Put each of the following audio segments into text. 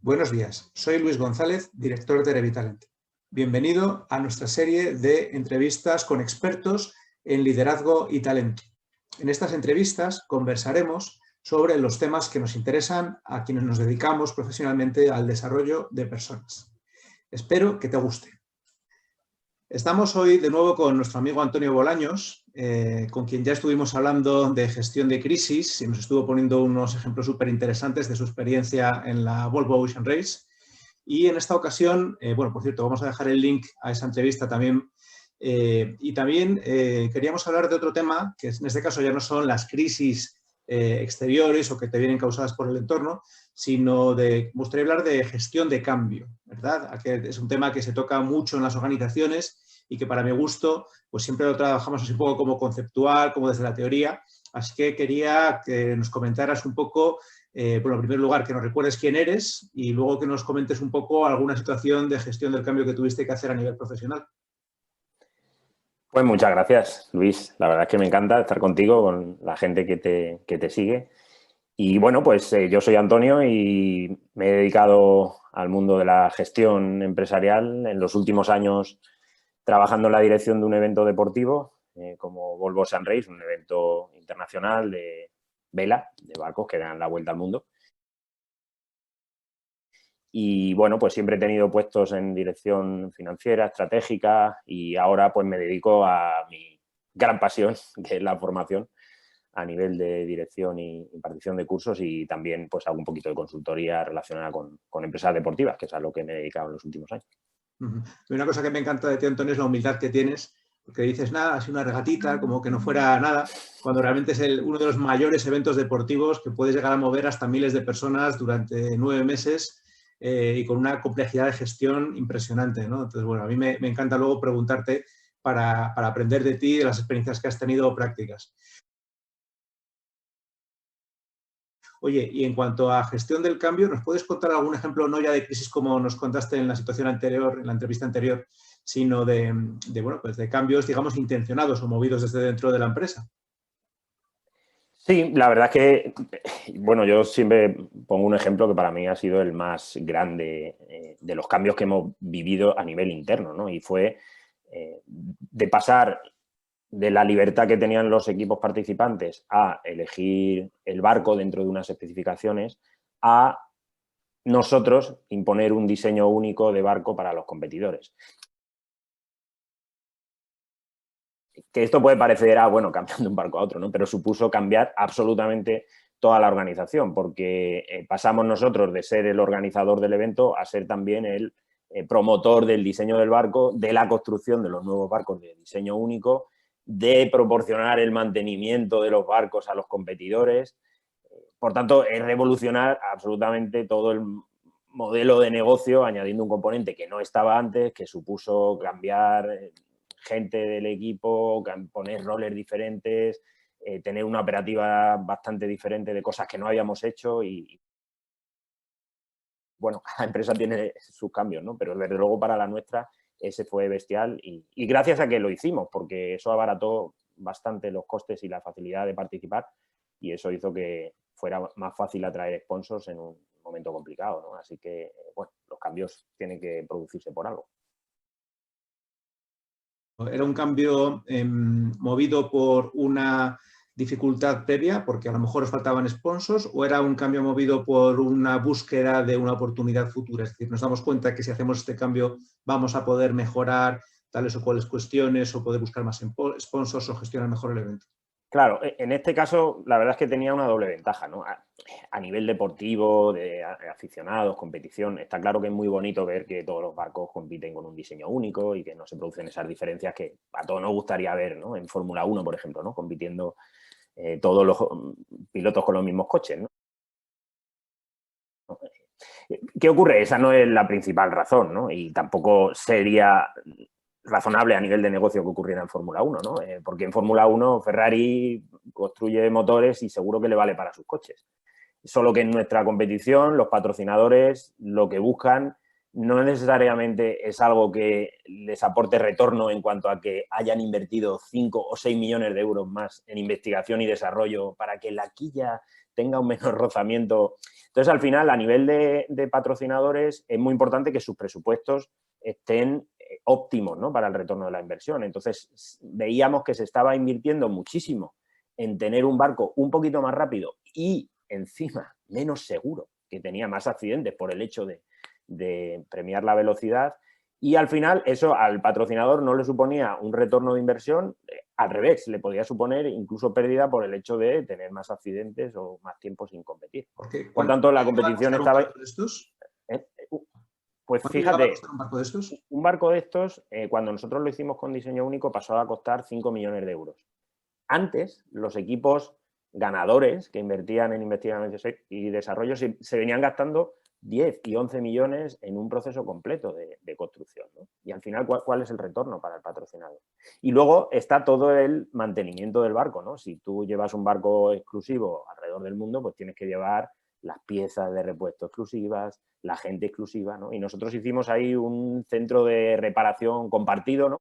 Buenos días, soy Luis González, director de Revitalent. Bienvenido a nuestra serie de entrevistas con expertos en liderazgo y talento. En estas entrevistas conversaremos sobre los temas que nos interesan a quienes nos dedicamos profesionalmente al desarrollo de personas. Espero que te guste. Estamos hoy de nuevo con nuestro amigo Antonio Bolaños, con quien ya estuvimos hablando de gestión de crisis y nos estuvo poniendo unos ejemplos súper interesantes de su experiencia en la Volvo Ocean Race. Y en esta ocasión, bueno, por cierto, vamos a dejar el link a esa entrevista también. Y también queríamos hablar de otro tema, que en este caso ya no son las crisis exteriores o que te vienen causadas por el entorno, sino me gustaría hablar de gestión de cambio, ¿verdad? Que es un tema que se toca mucho en las organizaciones y que para mi gusto, pues siempre lo trabajamos así un poco como conceptual, como desde la teoría. Así que quería que nos comentaras un poco, bueno, en primer lugar, que nos recuerdes quién eres y luego que nos comentes un poco alguna situación de gestión del cambio que tuviste que hacer a nivel profesional. Pues muchas gracias, Luis. La verdad es que me encanta estar contigo, con la gente que te sigue. Y bueno, pues yo soy Antonio y me he dedicado al mundo de la gestión empresarial en los últimos años trabajando en la dirección de un evento deportivo como Volvo Ocean Race, un evento internacional de vela, de barcos que dan la vuelta al mundo. Y bueno, pues siempre he tenido puestos en dirección financiera, estratégica y ahora pues me dedico a mi gran pasión, que es la formación a nivel de dirección y impartición de cursos y también pues hago un poquito de consultoría relacionada con empresas deportivas, que es a lo que me he dedicado en los últimos años. Y una cosa que me encanta de ti, Antonio, es la humildad que tienes, porque dices, nada, así una regatita, como que no fuera nada, cuando realmente es uno de los mayores eventos deportivos que puedes llegar a mover hasta miles de personas durante 9 meses y con una complejidad de gestión impresionante, ¿no? Entonces, bueno, a mí me encanta luego preguntarte para aprender de ti, de las experiencias que has tenido prácticas. Oye, y en cuanto a gestión del cambio, ¿nos puedes contar algún ejemplo, no ya de crisis como nos contaste en la situación anterior, en la entrevista anterior, sino bueno, pues de cambios, digamos, intencionados o movidos desde dentro de la empresa? Sí, la verdad es que, bueno, yo siempre pongo un ejemplo que para mí ha sido el más grande de los cambios que hemos vivido a nivel interno, ¿no? Y fue de pasar de la libertad que tenían los equipos participantes a elegir el barco dentro de unas especificaciones a nosotros imponer un diseño único de barco para los competidores. Que esto puede parecer, bueno, cambiando de un barco a otro, ¿no? Pero supuso cambiar absolutamente toda la organización, porque pasamos nosotros de ser el organizador del evento a ser también el promotor del diseño del barco, de la construcción de los nuevos barcos de diseño único, de proporcionar el mantenimiento de los barcos a los competidores. Por tanto, es revolucionar absolutamente todo el modelo de negocio, añadiendo un componente que no estaba antes, que supuso cambiar gente del equipo, poner roles diferentes, tener una operativa bastante diferente de cosas que no habíamos hecho y bueno, cada empresa tiene sus cambios, ¿no? Pero desde luego para la nuestra ese fue bestial y gracias a que lo hicimos, porque eso abarató bastante los costes y la facilidad de participar y eso hizo que fuera más fácil atraer sponsors en un momento complicado, ¿no? Así que, bueno, los cambios tienen que producirse por algo. ¿Era un cambio movido por una dificultad previa, porque a lo mejor os faltaban sponsors, o era un cambio movido por una búsqueda de una oportunidad futura? Es decir, nos damos cuenta que si hacemos este cambio vamos a poder mejorar tales o cuales cuestiones o poder buscar más sponsors o gestionar mejor el evento. Claro, en este caso la verdad es que tenía una doble ventaja, ¿no? A nivel deportivo, de aficionados, competición, está claro que es muy bonito ver que todos los barcos compiten con un diseño único y que no se producen esas diferencias que a todos nos gustaría ver, ¿no? En Fórmula 1, por ejemplo, ¿no? Compitiendo todos los pilotos con los mismos coches, ¿no? ¿Qué ocurre? Esa no es la principal razón, ¿no? Y tampoco sería razonable a nivel de negocio que ocurriera en Fórmula 1, ¿no? Porque en Fórmula 1 Ferrari construye motores y seguro que le vale para sus coches. Solo que en nuestra competición los patrocinadores lo que buscan no necesariamente es algo que les aporte retorno en cuanto a que hayan invertido 5 o 6 millones de euros más en investigación y desarrollo para que la quilla tenga un menor rozamiento. Entonces, al final, a nivel de patrocinadores, es muy importante que sus presupuestos estén óptimos, ¿no?, para el retorno de la inversión. Entonces, veíamos que se estaba invirtiendo muchísimo en tener un barco un poquito más rápido y, encima, menos seguro, que tenía más accidentes por el hecho de premiar la velocidad. Y al final eso al patrocinador no le suponía un retorno de inversión, al revés, le podía suponer incluso pérdida por el hecho de tener más accidentes o más tiempo sin competir. Por tanto, la competición estaba... ¿Un barco de estos? Pues ¿Cuánto llegaba a fíjate, costar un barco de estos? un barco de estos, cuando nosotros lo hicimos con diseño único, pasó a costar 5 millones de euros. Antes, los equipos ganadores que invertían en investigación y desarrollo se venían gastando 10 y 11 millones en un proceso completo de construcción, ¿no? Y al final, ¿cuál es el retorno para el patrocinador? Y luego está todo el mantenimiento del barco, ¿no? Si tú llevas un barco exclusivo alrededor del mundo, pues tienes que llevar las piezas de repuesto exclusivas, la gente exclusiva, ¿no? Y nosotros hicimos ahí un centro de reparación compartido, ¿no?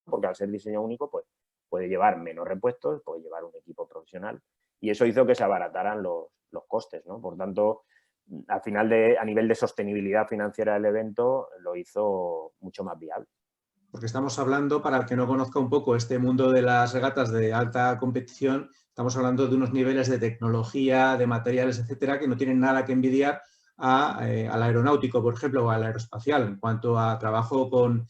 Porque al ser diseño único, pues puede llevar menos repuestos, puede llevar un equipo profesional y eso hizo que se abarataran los costes, ¿no? Por tanto, al final, a nivel de sostenibilidad financiera del evento, lo hizo mucho más viable. Porque estamos hablando, para el que no conozca un poco este mundo de las regatas de alta competición, estamos hablando de unos niveles de tecnología, de materiales, etcétera, que no tienen nada que envidiar al aeronáutico, por ejemplo, o al aeroespacial, en cuanto a trabajo con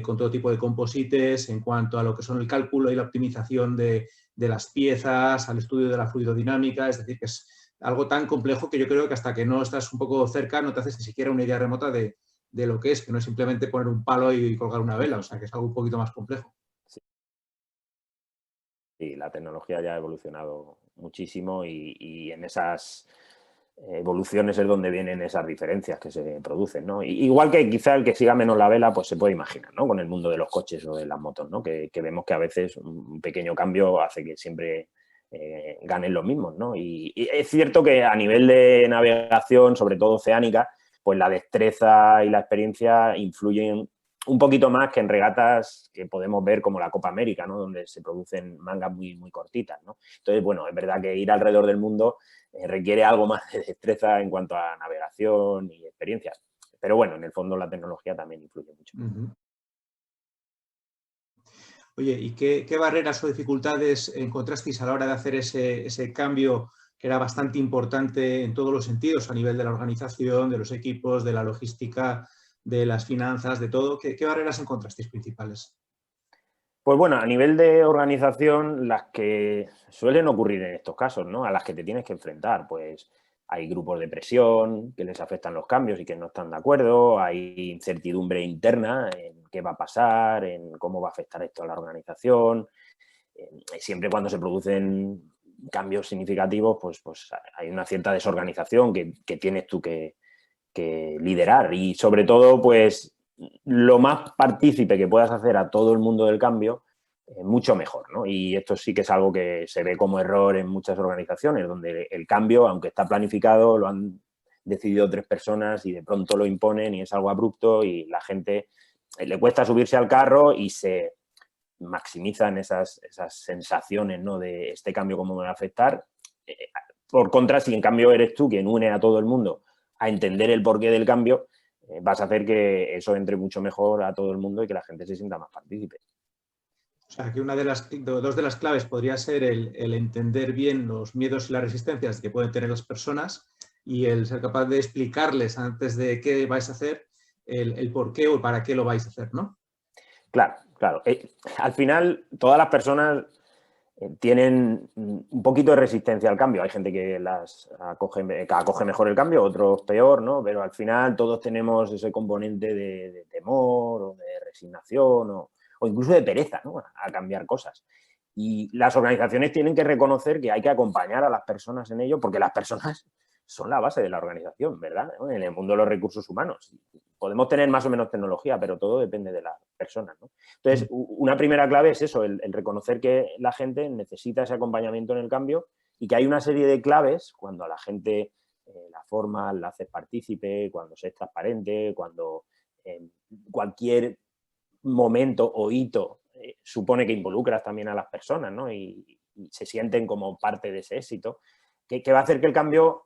todo tipo de composites, en cuanto a lo que son el cálculo y la optimización de las piezas, al estudio de la fluidodinámica, es decir, que es algo tan complejo que yo creo que hasta que no estás un poco cerca no te haces ni siquiera una idea remota de lo que es, que no es simplemente poner un palo y colgar una vela, o sea, que es algo un poquito más complejo. Sí. Y la tecnología ya ha evolucionado muchísimo y en esas evoluciones es donde vienen esas diferencias que se producen, ¿no? Igual que quizá el que siga menos la vela, pues se puede imaginar, ¿no? Con el mundo de los coches o de las motos, ¿no? Que vemos que a veces un pequeño cambio hace que siempre ganen los mismos, ¿no? Y es cierto que a nivel de navegación, sobre todo oceánica, pues la destreza y la experiencia influyen un poquito más que en regatas que podemos ver como la Copa América, ¿no? Donde se producen mangas muy, muy cortitas, ¿no? Entonces, bueno, es verdad que ir alrededor del mundo requiere algo más de destreza en cuanto a navegación y experiencias. Pero bueno, en el fondo la tecnología también influye mucho. Oye, ¿y qué barreras o dificultades encontrasteis a la hora de hacer ese cambio que era bastante importante en todos los sentidos, a nivel de la organización, de los equipos, de la logística, de las finanzas, de todo? ¿Qué barreras encontrasteis principales? Pues bueno, a nivel de organización, las que suelen ocurrir en estos casos, ¿no? A las que te tienes que enfrentar, pues hay grupos de presión que les afectan los cambios y que no están de acuerdo, hay incertidumbre interna en qué va a pasar, en cómo va a afectar esto a la organización. Siempre cuando se producen cambios significativos, pues hay una cierta desorganización que tienes tú que liderar y sobre todo, pues lo más partícipe que puedas hacer a todo el mundo del cambio, mucho mejor, ¿no? Y esto sí que es algo que se ve como error en muchas organizaciones, donde el cambio, aunque está planificado, lo han decidido 3 personas y de pronto lo imponen y es algo abrupto y la gente le cuesta subirse al carro y se maximizan esas sensaciones, ¿no? De este cambio, cómo me va a afectar. Por contra, si en cambio eres tú quien une a todo el mundo a entender el porqué del cambio, vas a hacer que eso entre mucho mejor a todo el mundo y que la gente se sienta más partícipe. O sea, que dos de las claves podría ser el entender bien los miedos y las resistencias que pueden tener las personas y el ser capaz de explicarles antes de qué vais a hacer el por qué o para qué lo vais a hacer, ¿no? Claro, claro. Al final, todas las personas tienen un poquito de resistencia al cambio. Hay gente que acoge mejor el cambio, otros peor, ¿no? Pero al final todos tenemos ese componente de temor o de resignación o incluso de pereza, ¿no? A cambiar cosas. Y las organizaciones tienen que reconocer que hay que acompañar a las personas en ello porque las personas son la base de la organización, ¿verdad? En el mundo de los recursos humanos. Podemos tener más o menos tecnología, pero todo depende de las personas, ¿no? Entonces, una primera clave es eso, el reconocer que la gente necesita ese acompañamiento en el cambio y que hay una serie de claves cuando a la gente la formas, la haces partícipe, cuando se es transparente, cuando cualquier momento o hito supone que involucras también a las personas, ¿no? Y se sienten como parte de ese éxito, que va a hacer que el cambio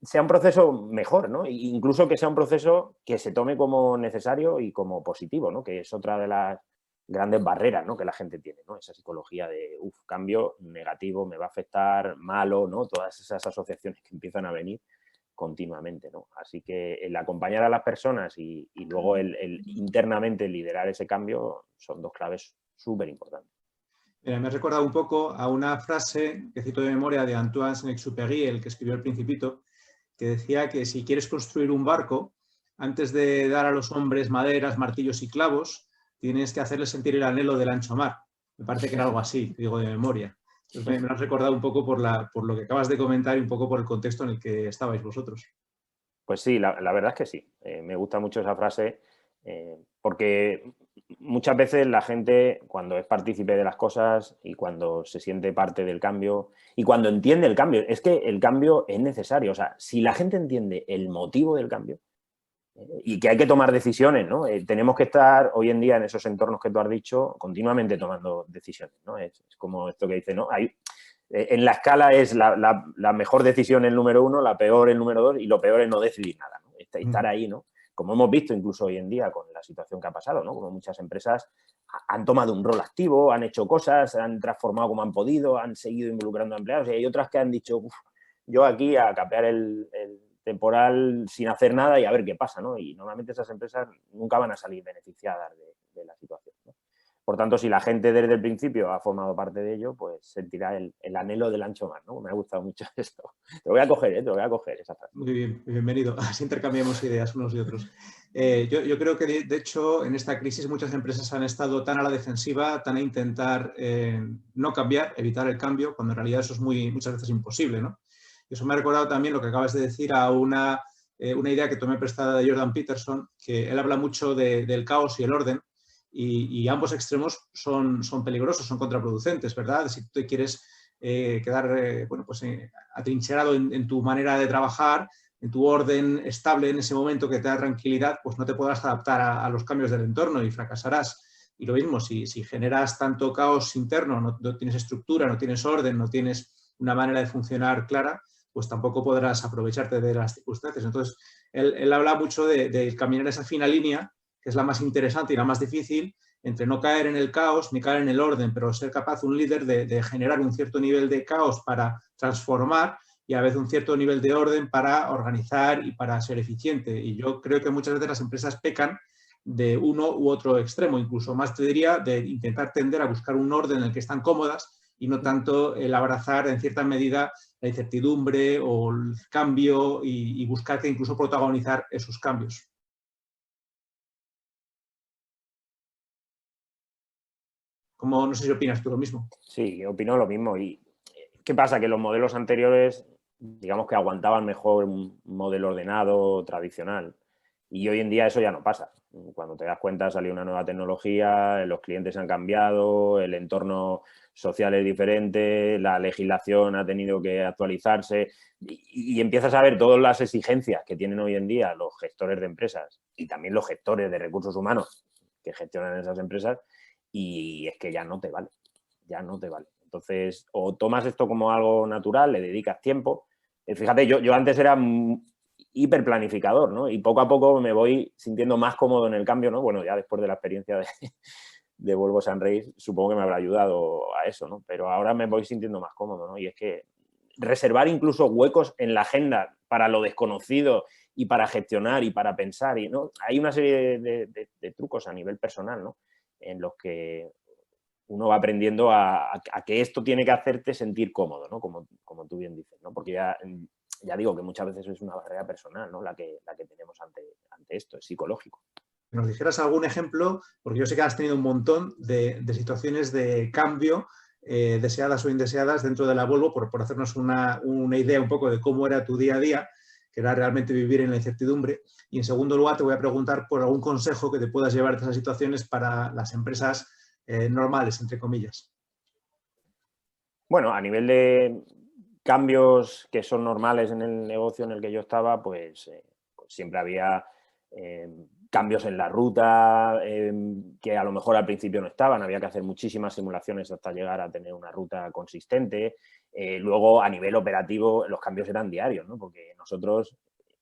sea un proceso mejor, ¿no? Incluso que sea un proceso que se tome como necesario y como positivo, ¿no? Que es otra de las grandes barreras, ¿no? Que la gente tiene, ¿no? Esa psicología de, cambio negativo, me va a afectar, malo, ¿no? Todas esas asociaciones que empiezan a venir continuamente, ¿no? Así que el acompañar a las personas y luego el internamente liderar ese cambio son dos claves súper importantes. Mira, me ha recordado un poco a una frase que cito de memoria de Antoine Saint-Exupéry, el que escribió El Principito, que decía que si quieres construir un barco, antes de dar a los hombres maderas, martillos y clavos, tienes que hacerles sentir el anhelo del ancho mar. Me parece que era algo así, digo de memoria. Entonces me lo has recordado un poco por lo que acabas de comentar y un poco por el contexto en el que estabais vosotros. Pues sí, la verdad es que sí. Me gusta mucho esa frase porque muchas veces la gente, cuando es partícipe de las cosas y cuando se siente parte del cambio y cuando entiende el cambio, es que el cambio es necesario. O sea, si la gente entiende el motivo del cambio y que hay que tomar decisiones, ¿no? Tenemos que estar hoy en día en esos entornos que tú has dicho continuamente tomando decisiones, ¿no? Es como esto que dice, ¿no? En la escala es la mejor decisión el número 1, la peor el número 2 y lo peor es no decidir nada, ¿no? Estar ahí, ¿no? Como hemos visto incluso hoy en día con la situación que ha pasado, ¿no? Como muchas empresas han tomado un rol activo, han hecho cosas, han transformado como han podido, han seguido involucrando a empleados y hay otras que han dicho, yo aquí a capear el temporal sin hacer nada y a ver qué pasa, ¿no? Y normalmente esas empresas nunca van a salir beneficiadas de la situación, ¿no? Por tanto, si la gente desde el principio ha formado parte de ello, pues sentirá el anhelo del ancho mar, ¿no? Me ha gustado mucho esto. Te lo voy a coger, te lo voy a coger esa frase. Muy bien, bienvenido. Así intercambiamos ideas unos y otros. Yo creo que, de hecho, en esta crisis muchas empresas han estado tan a la defensiva, tan a intentar no cambiar, evitar el cambio, cuando en realidad eso es muchas veces imposible, ¿no? Y eso me ha recordado también lo que acabas de decir a una idea que tomé prestada de Jordan Peterson, que él habla mucho del caos y el orden, y ambos extremos son peligrosos, son contraproducentes, ¿verdad? Si tú te quieres quedar atrincherado en tu manera de trabajar, en tu orden estable en ese momento que te da tranquilidad, pues no te podrás adaptar a los cambios del entorno y fracasarás. Y lo mismo, si generas tanto caos interno, no tienes estructura, no tienes orden, no tienes una manera de funcionar clara, pues tampoco podrás aprovecharte de las circunstancias. Entonces, él habla mucho de caminar esa fina línea, que es la más interesante y la más difícil, entre no caer en el caos ni caer en el orden, pero ser capaz un líder de generar un cierto nivel de caos para transformar y a veces un cierto nivel de orden para organizar y para ser eficiente. Y yo creo que muchas veces las empresas pecan de uno u otro extremo, incluso más te diría de intentar tender a buscar un orden en el que están cómodas y no tanto el abrazar en cierta medida la incertidumbre o el cambio y buscar que incluso protagonizar esos cambios. Como, no sé si opinas tú lo mismo. Sí, opino lo mismo. ¿Y qué pasa? Que los modelos anteriores, digamos que aguantaban mejor un modelo ordenado, tradicional. Y hoy en día eso ya no pasa. Cuando te das cuenta, salió una nueva tecnología, los clientes han cambiado, el entorno social es diferente, la legislación ha tenido que actualizarse y empiezas a ver todas las exigencias que tienen hoy en día los gestores de empresas y también los gestores de recursos humanos que gestionan esas empresas y es que ya no te vale. Ya no te vale. Entonces, o tomas esto como algo natural, le dedicas tiempo. Fíjate, yo antes era hiperplanificador, ¿no? Y poco a poco me voy sintiendo más cómodo en el cambio, ¿no? Bueno, ya después de la experiencia de Volvo Sunrace, supongo que me habrá ayudado a eso, ¿no? Pero ahora me voy sintiendo más cómodo, ¿no? Y es que reservar incluso huecos en la agenda para lo desconocido y para gestionar y para pensar, y ¿no? Hay una serie de trucos a nivel personal, ¿no? En los que uno va aprendiendo a que esto tiene que hacerte sentir cómodo, ¿no? Como tú bien dices, ¿no? Porque ya digo que muchas veces es una barrera personal, ¿no? La que tenemos ante esto, es psicológico. Nos dijeras algún ejemplo, porque yo sé que has tenido un montón de situaciones de cambio, deseadas o indeseadas, dentro de la Volvo, por hacernos una idea un poco de cómo era tu día a día, que era realmente vivir en la incertidumbre. Y en segundo lugar, te voy a preguntar por algún consejo que te puedas llevar de esas situaciones para las empresas normales, entre comillas. Bueno, a nivel de cambios que son normales en el negocio en el que yo estaba, pues siempre había cambios en la ruta que a lo mejor al principio no estaban, había que hacer muchísimas simulaciones hasta llegar a tener una ruta consistente. Luego, a nivel operativo, los cambios eran diarios, ¿no? Porque nosotros,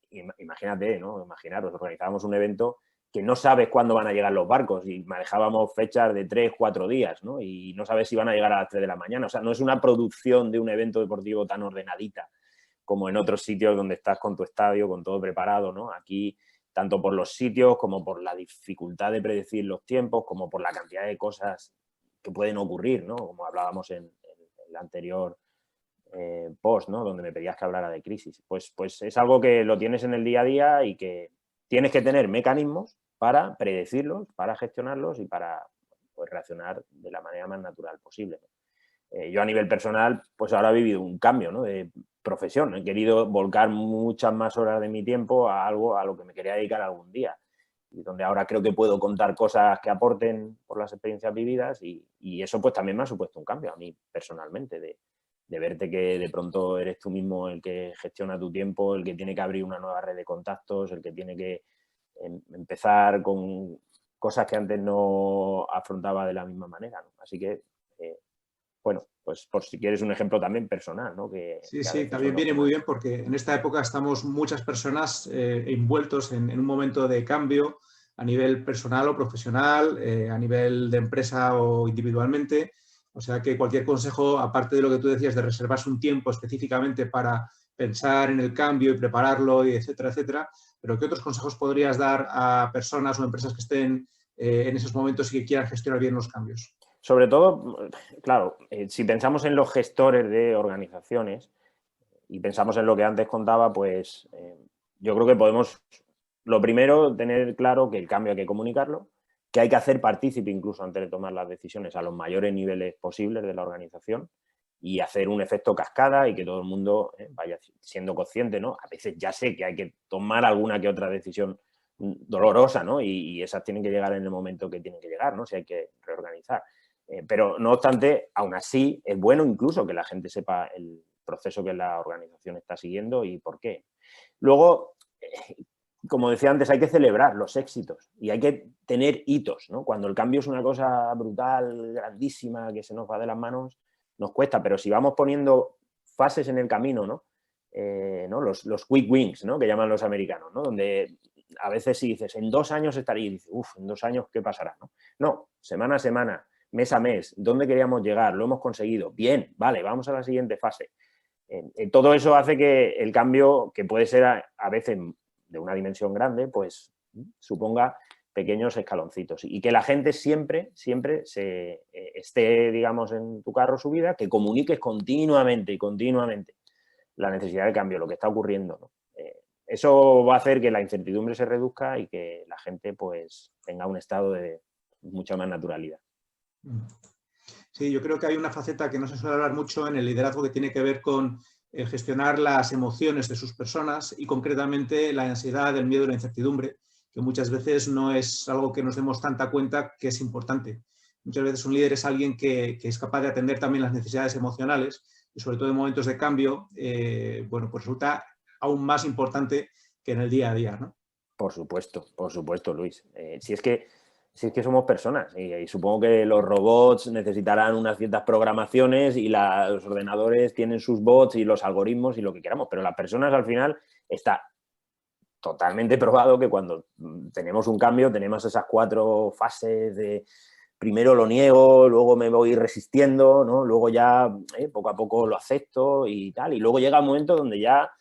imagínate, ¿no? Imaginaros, organizábamos un evento que no sabes cuándo van a llegar los barcos y manejábamos fechas de 3, 4 días, ¿no? Y no sabes si van a llegar a las 3 de la mañana. O sea, no es una producción de un evento deportivo tan ordenadita como en otros sitios donde estás con tu estadio, con todo preparado, ¿no? Aquí, tanto por los sitios como por la dificultad de predecir los tiempos, como por la cantidad de cosas que pueden ocurrir, ¿no? Como hablábamos en el anterior post, ¿no? Donde me pedías que hablara de crisis. Pues es algo que lo tienes en el día a día y que tienes que tener mecanismos para predecirlos, para gestionarlos y para pues, reaccionar de la manera más natural posible, ¿no? Yo a nivel personal, pues ahora he vivido un cambio, ¿no? De profesión. He querido volcar muchas más horas de mi tiempo a algo a lo que me quería dedicar algún día. Y donde ahora creo que puedo contar cosas que aporten por las experiencias vividas y eso pues también me ha supuesto un cambio a mí personalmente, de verte que de pronto eres tú mismo el que gestiona tu tiempo, el que tiene que abrir una nueva red de contactos, el que tiene que empezar con cosas que antes no afrontaba de la misma manera, ¿no? Así que bueno, pues por si quieres un ejemplo también personal, ¿no? Sí, que a sí, veces son también los viene que muy más... bien porque en esta época estamos muchas personas envueltos en un momento de cambio a nivel personal o profesional, a nivel de empresa o individualmente. O sea que cualquier consejo, aparte de lo que tú decías de reservarse un tiempo específicamente para pensar en el cambio y prepararlo, y etcétera, etcétera, pero ¿qué otros consejos podrías dar a personas o empresas que estén en esos momentos y que quieran gestionar bien los cambios? Sobre todo, claro, si pensamos en los gestores de organizaciones y pensamos en lo que antes contaba, pues yo creo que podemos, lo primero, tener claro que el cambio hay que comunicarlo, que hay que hacer partícipe incluso antes de tomar las decisiones a los mayores niveles posibles de la organización y hacer un efecto cascada y que todo el mundo vaya siendo consciente, ¿no? A veces ya sé que hay que tomar alguna que otra decisión dolorosa, ¿no? Y esas tienen que llegar en el momento que tienen que llegar, ¿no? Si hay que reorganizar. Pero no obstante, aún así, es bueno incluso que la gente sepa el proceso que la organización está siguiendo y por qué. Luego, como decía antes, hay que celebrar los éxitos y hay que tener hitos, ¿no? Cuando el cambio es una cosa brutal, grandísima, que se nos va de las manos, nos cuesta, pero si vamos poniendo fases en el camino, ¿no? ¿No? Los quick wins, ¿no? Que llaman los americanos, ¿no? Donde a veces si dices, en 2 años estaría, y dices, en 2 años, ¿qué pasará? No, semana a semana, mes a mes, ¿dónde queríamos llegar? ¿Lo hemos conseguido? Bien, vale, vamos a la siguiente fase. Todo eso hace que el cambio, que puede ser a veces de una dimensión grande, pues suponga pequeños escaloncitos y que la gente siempre esté, digamos, en tu carro subida, que comuniques continuamente la necesidad de cambio, lo que está ocurriendo, ¿no? Eso va a hacer que la incertidumbre se reduzca y que la gente pues tenga un estado de mucha más naturalidad. Sí, yo creo que hay una faceta que no se suele hablar mucho en el liderazgo que tiene que ver con gestionar las emociones de sus personas y concretamente la ansiedad, el miedo y la incertidumbre, que muchas veces no es algo que nos demos tanta cuenta que es importante. Muchas veces un líder es alguien que es capaz de atender también las necesidades emocionales y sobre todo en momentos de cambio, bueno, pues resulta aún más importante que en el día a día, ¿no? Por supuesto, Luis. Si es que somos personas y supongo que los robots necesitarán unas ciertas programaciones y los ordenadores tienen sus bots y los algoritmos y lo que queramos, pero las personas al final está totalmente probado que cuando tenemos un cambio tenemos esas 4 fases de primero lo niego, luego me voy resistiendo, ¿no? Luego ya poco a poco lo acepto y tal, y luego llega un momento donde ya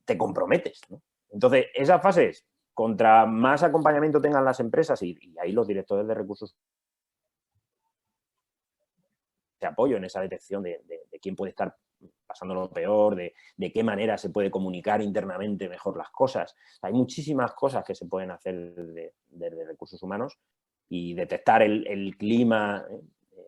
te comprometes, ¿no? Entonces, esas fases, contra más acompañamiento tengan las empresas y ahí los directores de recursos de apoyo en esa detección de quién puede estar pasando lo peor, de qué manera se puede comunicar internamente mejor las cosas. Hay muchísimas cosas que se pueden hacer desde recursos humanos y detectar el clima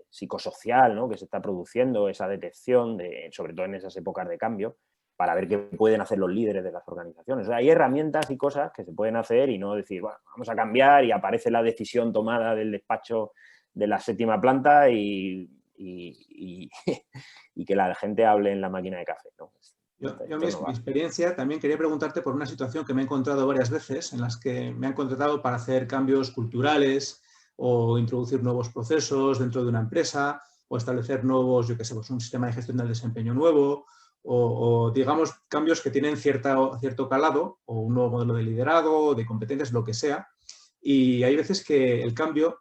psicosocial, ¿no? Que se está produciendo, esa detección, sobre todo en esas épocas de cambio, para ver qué pueden hacer los líderes de las organizaciones. O sea, hay herramientas y cosas que se pueden hacer y no decir, bueno, vamos a cambiar y aparece la decisión tomada del despacho de la 7ª planta y que la gente hable en la máquina de café, ¿no? Mi experiencia, también quería preguntarte por una situación que me he encontrado varias veces, en las que me han contratado para hacer cambios culturales o introducir nuevos procesos dentro de una empresa o establecer nuevos, yo qué sé, pues un sistema de gestión del desempeño nuevo o digamos, cambios que tienen cierto calado o un nuevo modelo de liderazgo, de competencias, lo que sea. Y hay veces que el cambio,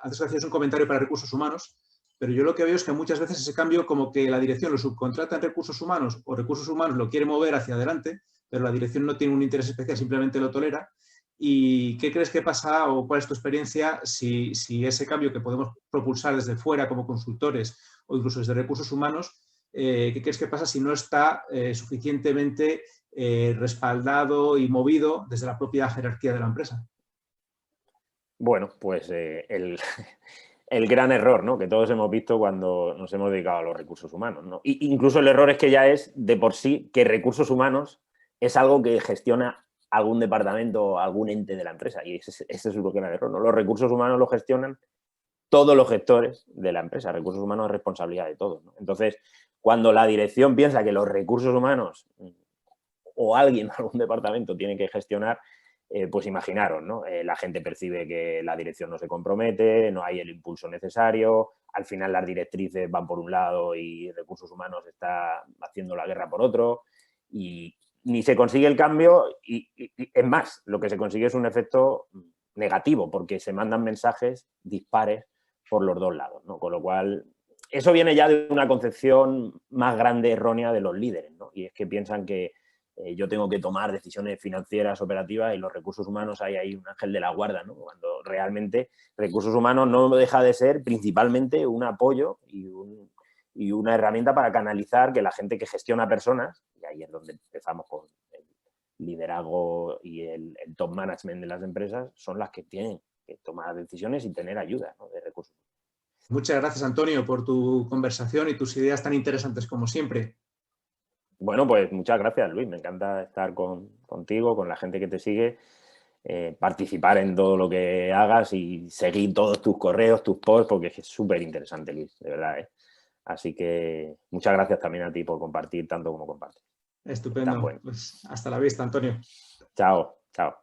antes hacías un comentario para recursos humanos, pero yo lo que veo es que muchas veces ese cambio como que la dirección lo subcontrata en recursos humanos o recursos humanos lo quiere mover hacia adelante, pero la dirección no tiene un interés especial, simplemente lo tolera. ¿Y qué crees que pasa o cuál es tu experiencia si ese cambio que podemos propulsar desde fuera como consultores o incluso desde recursos humanos, qué crees que pasa si no está suficientemente respaldado y movido desde la propia jerarquía de la empresa? Bueno, pues el gran error, ¿no?, que todos hemos visto cuando nos hemos dedicado a los recursos humanos, ¿no? Incluso el error es que ya es de por sí que recursos humanos es algo que gestiona algún departamento o algún ente de la empresa. Y ese es el gran error, ¿no? Los recursos humanos lo gestionan todos los gestores de la empresa. Recursos humanos es responsabilidad de todos, ¿no? Entonces, cuando la dirección piensa que los recursos humanos o alguien, algún departamento tiene que gestionar, pues imaginaros, ¿no? La gente percibe que la dirección no se compromete, no hay el impulso necesario, al final las directrices van por un lado y recursos humanos está haciendo la guerra por otro y ni se consigue el cambio y es más, lo que se consigue es un efecto negativo porque se mandan mensajes dispares por los dos lados, ¿no? Con lo cual, eso viene ya de una concepción más grande, errónea de los líderes, ¿no? Y es que piensan que yo tengo que tomar decisiones financieras, operativas y los recursos humanos hay ahí un ángel de la guarda, ¿no? Cuando realmente recursos humanos no deja de ser principalmente un apoyo y una herramienta para canalizar que la gente que gestiona personas, y ahí es donde empezamos con el liderazgo y el top management de las empresas, son las que tienen que tomar decisiones y tener ayuda, ¿no?, de recursos. Muchas gracias, Antonio, por tu conversación y tus ideas tan interesantes como siempre. Bueno, pues muchas gracias, Luis. Me encanta estar contigo, con la gente que te sigue, participar en todo lo que hagas y seguir todos tus correos, tus posts, porque es súper interesante, Luis, de verdad, ¿eh? Así que muchas gracias también a ti por compartir tanto como compartes. Tan Estupendo. bueno. Pues hasta la vista, Antonio. Chao, chao.